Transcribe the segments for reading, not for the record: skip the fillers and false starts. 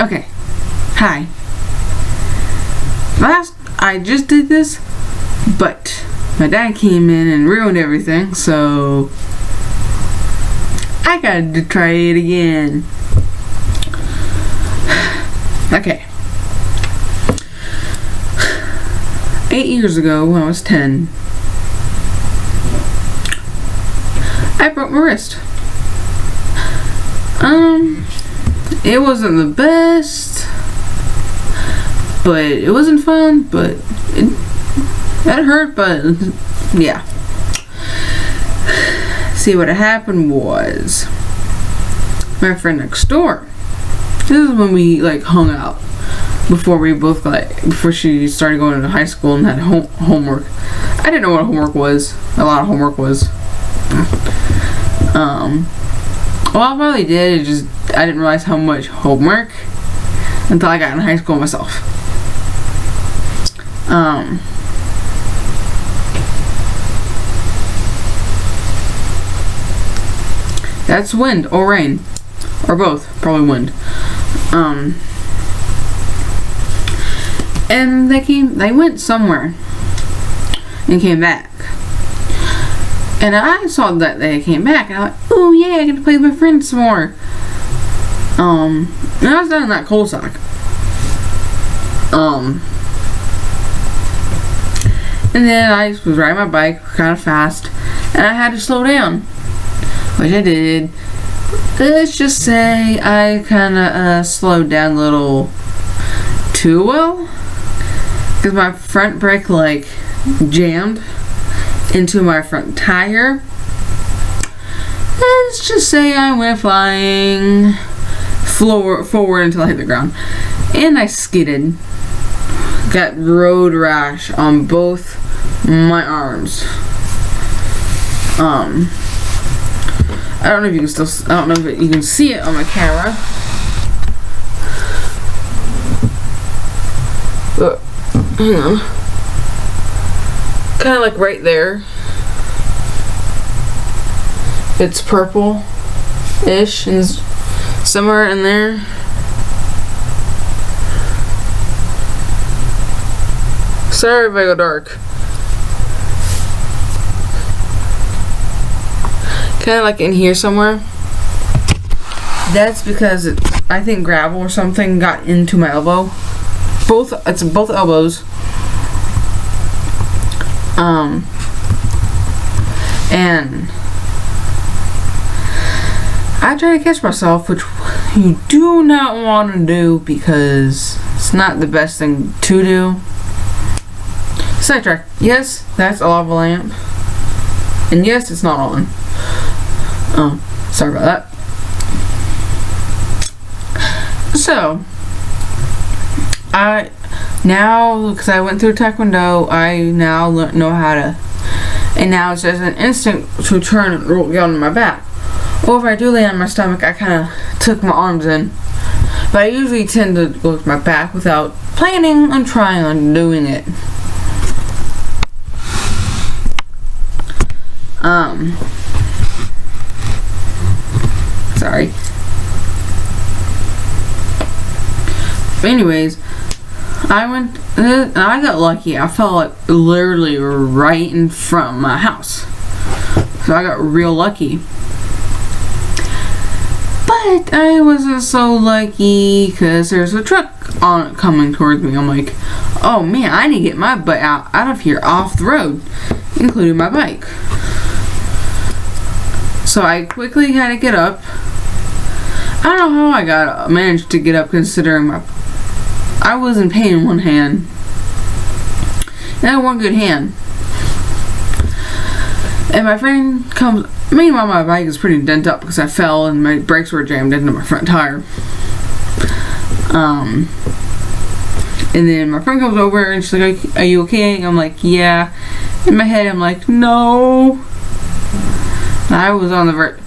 Okay. Hi. I just did this, but my dad came in and ruined everything, so I got to try it again. Okay. 8 years ago, when I was 10, I broke my wrist. It wasn't the best, but it wasn't fun, but it hurt, but yeah. See, what happened was, my friend next door, this is when we hung out before she started going to high school and had homework. I didn't know what homework was. A lot of homework was. Well, I probably did. I didn't realize how much homework until I got in high school myself. That's wind or rain, or both. Probably wind. And they went somewhere and came back. And I saw that they came back, and I'm like, oh yeah, I get to play with my friends some more. And I was down in that cold sock. And then I was riding my bike kind of fast, and I had to slow down, which I did. Let's just say I kind of slowed down a little too well, because my front brake jammed into my front tire. Let's just say I went flying forward until I hit the ground, and I skidded. Got road rash on both my arms. I don't know if you can see it on my camera. But hang on. Kind of right there. It's purple-ish and somewhere in there. Sorry if I go dark. Kind of in here somewhere. That's because I think gravel or something got into my elbow. It's both elbows. And I try to catch myself, which you do not want to do because it's not the best thing to do. Sidetrack. Yes, that's a lava lamp. And yes, it's not on. Sorry about that. So, because I went through Taekwondo, I now know how to, and now it's just an instinct to turn and roll down on my back. Or if I do lay on my stomach, I kind of tuck my arms in. But I usually tend to go with my back without planning on trying on doing it. Sorry. Anyways, I got lucky. I fell literally right in front of my house. So I got real lucky. But I wasn't so lucky because there's a truck on it coming towards me. I'm like, oh man, I need to get my butt out of here off the road, including my bike. So I quickly had to get up. I don't know how I managed to get up considering I was in pain in one hand. And I had one good hand. And my friend comes. Meanwhile, my bike is pretty dent up because I fell and my brakes were jammed into my front tire. And then my friend comes over and she's like, "Are you okay?" I'm like, "Yeah." In my head, I'm like, "No." I was on the verge.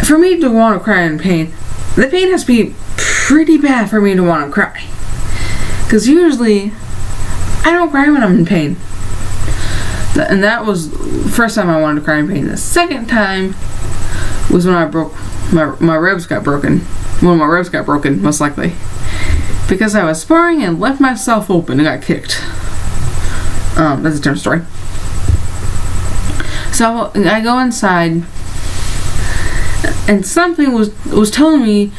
For me to want to cry in pain, the pain has to be pretty bad for me to want to cry. Because usually, I don't cry when I'm in pain. And that was the first time I wanted to cry in pain. The second time was when I broke, my ribs got broken. One of my ribs got broken, most likely. because I was sparring and left myself open and got kicked. That's a different story. So I go inside, and something was telling me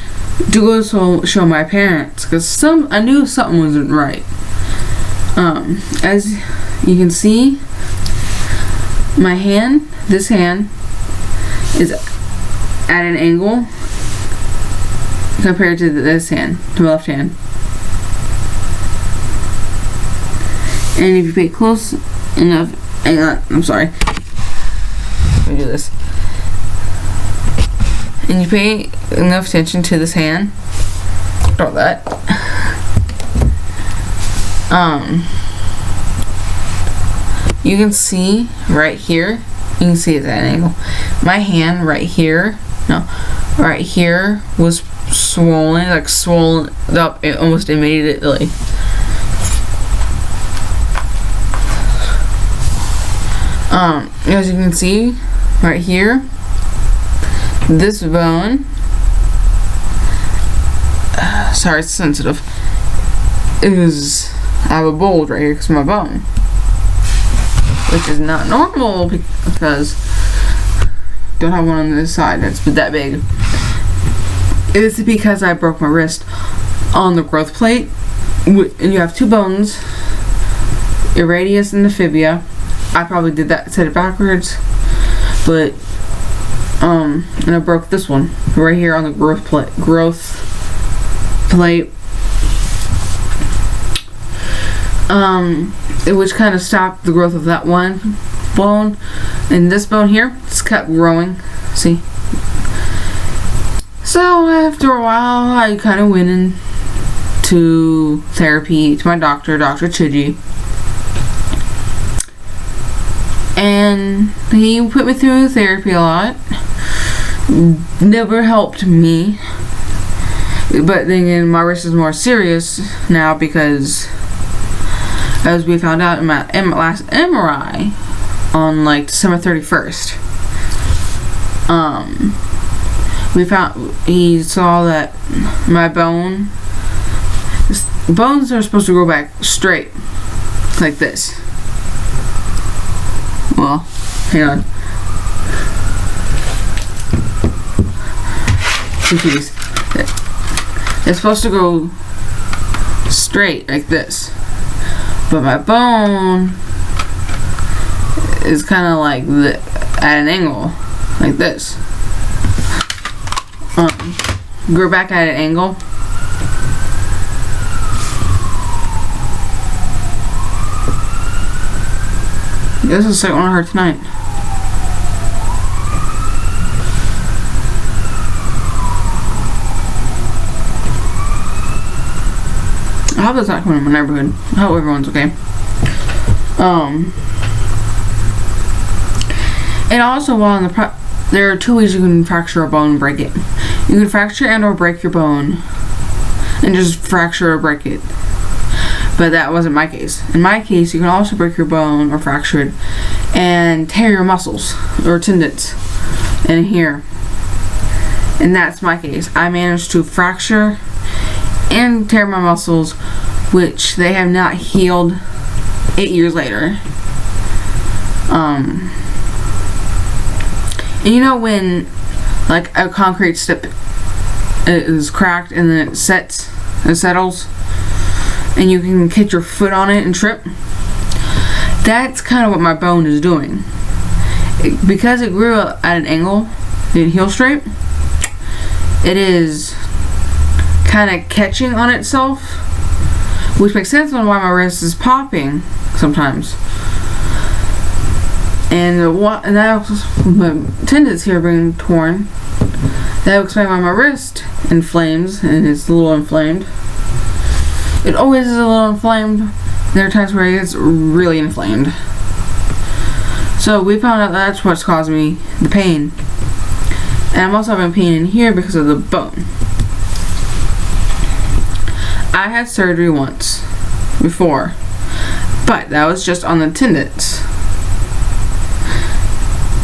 to go show my parents, because I knew something wasn't right. As you can see, my hand, this hand, is at an angle compared to this hand, to my left hand. And if you pay close enough, hang on, I'm sorry. Let me do this. And you pay enough attention to this hand. Not that. You can see right here. You can see it's at an angle. My hand right here, right here was swollen, like swollen up almost immediately. As you can see right here, this bone, sorry, it's sensitive, I have a bulge right here because of my bone, which is not normal because I don't have one on this side that's that big. It is because I broke my wrist on the growth plate, and you have two bones, your radius and the fibia. I probably did that, said it backwards, but and I broke this one right here on the growth plate, which kind of stopped the growth of that one bone, and this bone here just kept growing. See. So after a while, I kind of went into therapy to my doctor, Dr. Chiji. And he put me through therapy a lot. Never helped me. But then again, my wrist is more serious now because, as we found out in my last MRI on like December 31st, he saw that my bones are supposed to grow back straight, like this. Well, hang on. Confused. It's supposed to go straight like this, but my bone is kind of like at an angle, like this. Grow back at an angle. This is the second one I heard tonight. I hope that's not coming in my neighborhood. I hope everyone's okay. And also, while in there are two ways you can fracture a bone and break it. You can fracture and or break your bone, and just fracture or break it. But that wasn't my case. In my case, you can also break your bone or fracture it and tear your muscles or tendons in here. And that's my case. I managed to fracture and tear my muscles, which they have not healed 8 years later. And you know when like a concrete step is cracked and then it settles, and you can hit your foot on it and trip? That's kind of what my bone is doing. Because it grew at an angle, it didn't heal straight, it is kind of catching on itself, which makes sense on why my wrist is popping sometimes. And that my tendons here being torn, that will explain why my wrist inflames, and it's a little inflamed. It always is a little inflamed. There are times where it gets really inflamed. So we found out that's what's causing me the pain. And I'm also having pain in here because of the bone. I had surgery once before, but that was just on the tendons.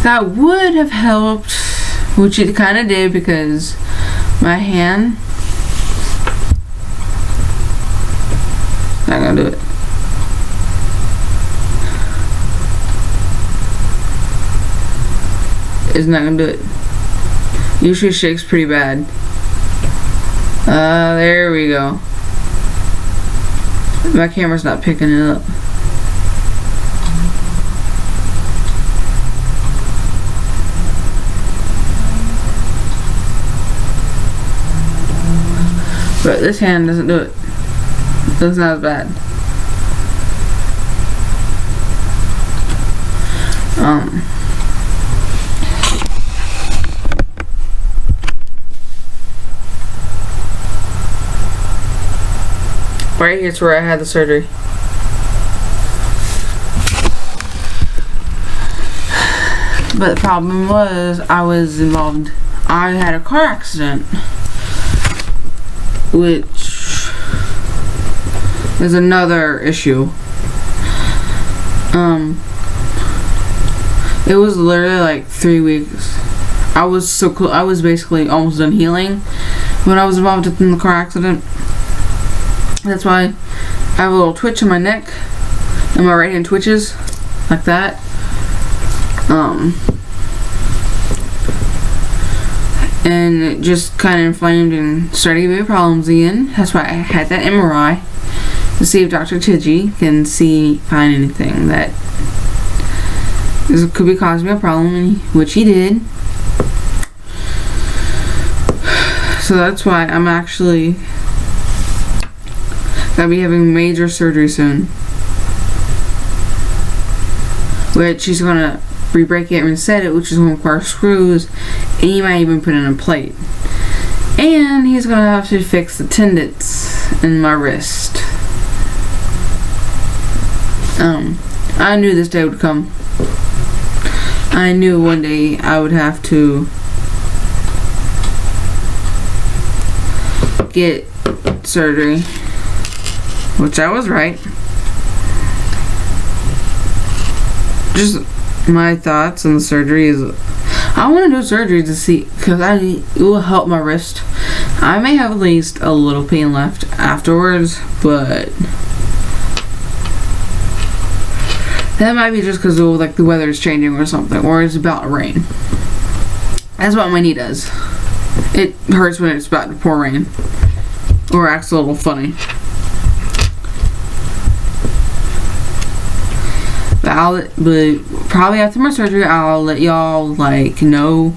That would have helped, which it kind of did, because my hand gonna do it. It's not gonna do it. Usually shakes pretty bad. There we go. My camera's not picking it up. But this hand doesn't do it. It's not as bad. Right here's where I had the surgery. But the problem was I was involved. I had a car accident, which is another issue. It was literally like 3 weeks. I was basically almost done healing when I was involved in the car accident. That's why I have a little twitch in my neck, and my right hand twitches like that. And it just kind of inflamed and started giving me problems again. That's why I had that MRI to see if Dr. Tidgy can find anything that could be causing me a problem, which he did. So that's why I'm actually gonna be having major surgery soon, which he's gonna re-break it and reset it, which is gonna require screws, and he might even put in a plate. And he's gonna have to fix the tendons in my wrist. I knew this day would come. I knew one day I would have to get surgery, which I was right. Just my thoughts on the surgery is I want to do surgery to see, because it will help my wrist. I may have at least a little pain left afterwards, but that might be just because like the weather is changing or something, or it's about to rain. That's what my knee does. It hurts when it's about to pour rain, or acts a little funny. But probably after my surgery, I'll let y'all know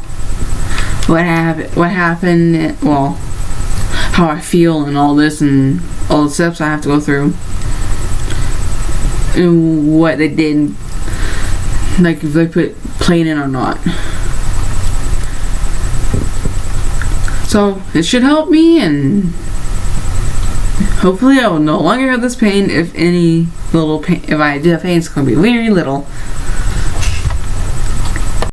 what happened. Well, how I feel and all this, and all the steps I have to go through, and what they did, like if they put plate in or not. So it should help me, and hopefully I will no longer have this pain. If any little pain, if I do have pain, it's going to be very little.